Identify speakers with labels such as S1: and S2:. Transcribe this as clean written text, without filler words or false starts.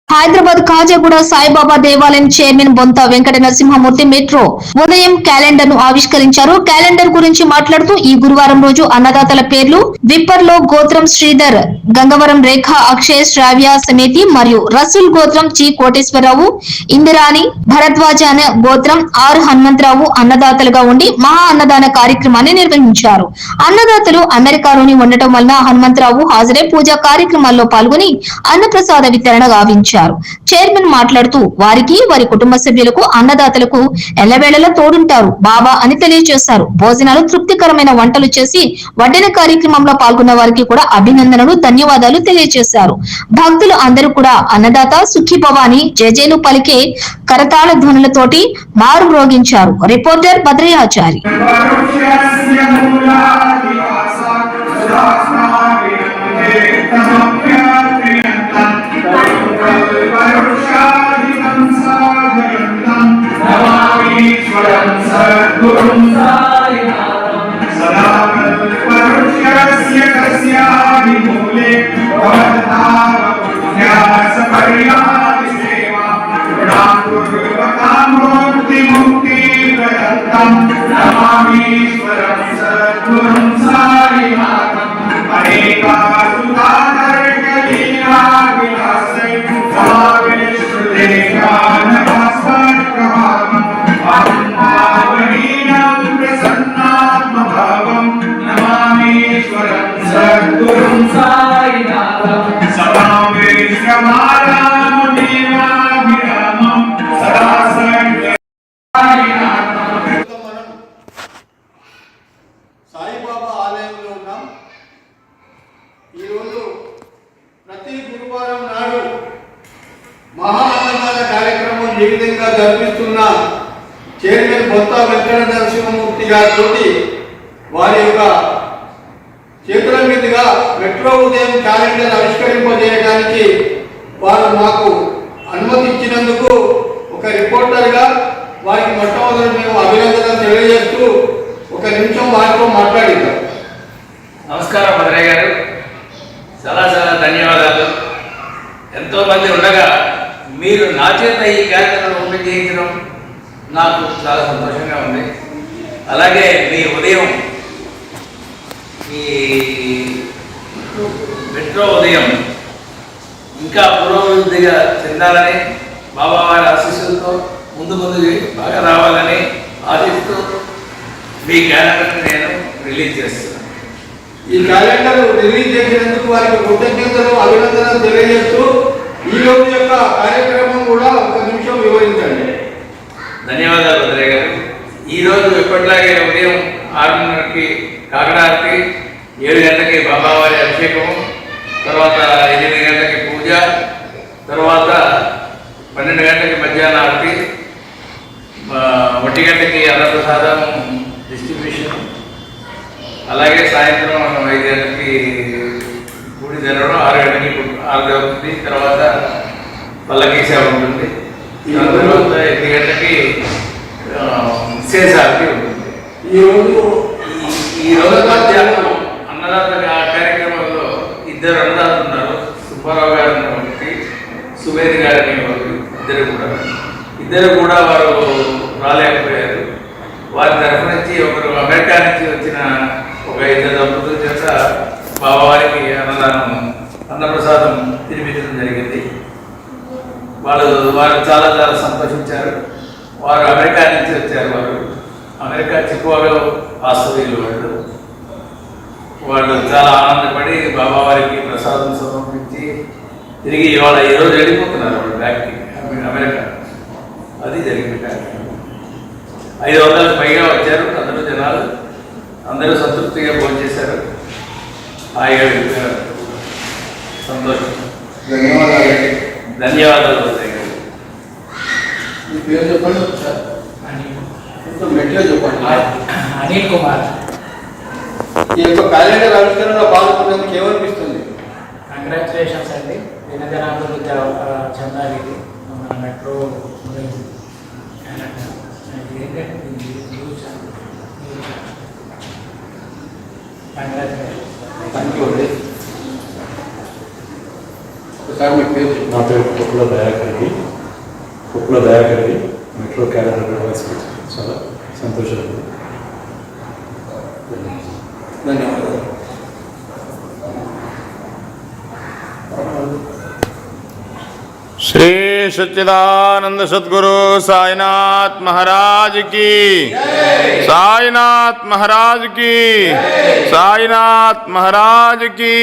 S1: హైదరాబాద్ కాజాగూడ సాయిబాబా దేవాలయం చైర్మన్ బొంత వెంకట నరసింహమూర్తి మెట్రో ఉదయం క్యాలెండర్ ను ఆవిష్కరించారు. క్యాలెండర్ గురించి మాట్లాడుతూ ఈ గురువారం రోజు అన్నదాతల పేర్లు విప్పర్లో గోత్రం శ్రీధర్, గంగవరం రేఖ, అక్షయ్, శ్రావ్య సమితి మరియు రసూల్ గోత్రం జి కోటేశ్వరరావు, ఇందిరాణి, భరద్వాజ అనే గోత్రం ఆర్ హనుమంతరావు అన్నదాతలుగా ఉండి మహా అన్నదాన కార్యక్రమాన్ని నిర్వహించారు. అన్నదాతలు అమెరికాలోని ఉండటం వలన హనుమంతరావు హాజరై పూజా కార్యక్రమాల్లో పాల్గొని అన్నప్రసాద వితరణ గావించారు. చైర్మన్ మాట్లాడుతూ వారికి వారి కుటుంబ సభ్యులకు అన్నదాతలకు ఎల్లవేళలా తోడుంటారు బాబా అని తెలియజేశారు. భోజనాలు తృప్తికరమైన వంటలు చేసి వడ్డన కార్యక్రమంలో పాల్గొన్న వారికి కూడా అభినందనలు, ధన్యవాదాలు తెలియజేశారు. భక్తులు అందరూ కూడా అన్నదాత సుఖీభవ అని జయజయలు పలికే కరతాళ ధ్వనులతోటి మారు మ్రోగించారు. రిపోర్టర్ భద్రయాచారి.
S2: సాయిబాబా ఆలయంలో ఉన్నాం. ఈరోజు ప్రతి గురువారం నాడు మహా అన్నదాన కార్యక్రమం ఏ విధంగా జరిపిస్తున్న చైర్మన్ బొత్త వెంకట నరసింహమూర్తి గారితో వారి యొక్క చేతుల మీదుగా మెట్రో ఉదయం క్యాలెండర్ ఆవిష్కరింపజేయడానికి వారు మాకు అనుమతి ఇచ్చినందుకు ఒక రిపోర్టర్గా వారికి మొట్టమొదటి మేము అభినందనలు తెలియజేస్తూ ఒక నిమిషం వారితో మాట్లాడిద్దాం.
S3: నమస్కారం భద్రయ్య గారు, చాలా చాలా ధన్యవాదాలు. ఎంతోమంది ఉండగా మీరు నా చేత ఈ క్యాలెండర్ ఓపెన్ చేయించడం నాకు చాలా సంతోషంగా ఉంది. అలాగే మీ ఉదయం ఈ మెట్రో ఉదయం ఇంకా పురోభివృద్ధిగా చెందాలని బాబావారి ఆశీస్సులతో ముందు బాగా రావాలని ఆశిస్తూ మీ క్యాలెండర్ని నేను రిలీజ్ చేస్తున్నాను.
S2: ఈ క్యాలెండర్ రిలీజ్ చేసినందుకు వారికి కృతజ్ఞతలు, అభినందనలు తెలియజేస్తూ ఈ రోజు యొక్క కార్యక్రమం కూడా ఒక నిమిషం వివరించండి.
S3: ధన్యవాదాలు భద్రయ్య గారు. ఈరోజు ఎప్పటిలాగే ఉదయం 6:30కి కాకడాకి, 7 గంటలకి బాబావారి అభిషేకము, తర్వాత 8 గంటలకి పూజ, తర్వాత 12 గంటలకి మధ్యాహ్న ఆరతి, 1 గంటకి అన్నప్రసాదం డిస్ట్రిబ్యూషన్, అలాగే సాయంత్రం 5 గంటలకి గుడి జరగడం, 6 గంటలకి ఆరతి అవుతుంది, తర్వాత పల్లకీ సేవ ఉంటుంది, తర్వాత 8 గంటలకి విశేషాలకి ఉంటుంది. ఈరోజు మధ్యాహ్నం అన్నదాత కార్యక్రమంలో 2 అన్నదాతలు ఉన్నారు. సుబ్బారావు గారు ఒకటి, సువేది గారు అనేవారు, ఇద్దరు కూడా వారు రాలేకపోయారు. వారి తరఫు నుంచి ఒకరు అమెరికా నుంచి వచ్చిన ఒక 2 దంపతుల చేత బాబావారికి అన్నప్రసాదం తినిపించడం జరిగింది. వారు చాలా చాలా సంతోషించారు. వారు అమెరికా నుంచి వచ్చారు. వారు అమెరికా చిక్కువాలో వాస్తవ్యులు. వాళ్ళు చాలా ఆనందపడి బాబావారికి ప్రసాదం సమర్పించి తిరిగి ఈరోజు వెళ్ళిపోతున్నారు వాళ్ళు బ్యాక్కి అమెరికా. అది జరిగింది కార్యక్రమం. 500 పైగా వచ్చారు అందరూ జనాలు. అందరూ సంతృప్తిగా భోంచేశారు. హాయిగా వెళ్ళిపోయారు. సంతోషం. ధన్యవాదాలు భద్రయ్య గారు.
S2: మీ పేరు చెప్పండి సార్. మెట్రో చెప్పండి.
S4: అనిల్ కుమార్.
S2: ఈ యొక్క క్యాలెండర్ ఆవిష్కరణలో పాల్గొన్నందుకు ఏమనిపిస్తుంది?
S4: కంగ్రాచులేషన్స్ అండి. దినదినాభివృద్ధి చెందాలి మన మెట్రో కంగ్రాచులేషన్స్.
S2: థ్యాంక్ యూ అండి. సార్ మీ పేరు చెప్పండి.
S5: నా పేరు కుక్కుల దయాకర్కి మెట్రో క్యాలెండర్ వైస్ ప్రెసిడెంట్. చాలా సంతోషంగా.
S2: ధన్యవాదాలు.
S6: श्री सच्चिदानंद सद्गुरु साईनाथ महाराज की, साईनाथ महाराज की, साईनाथ महाराज की।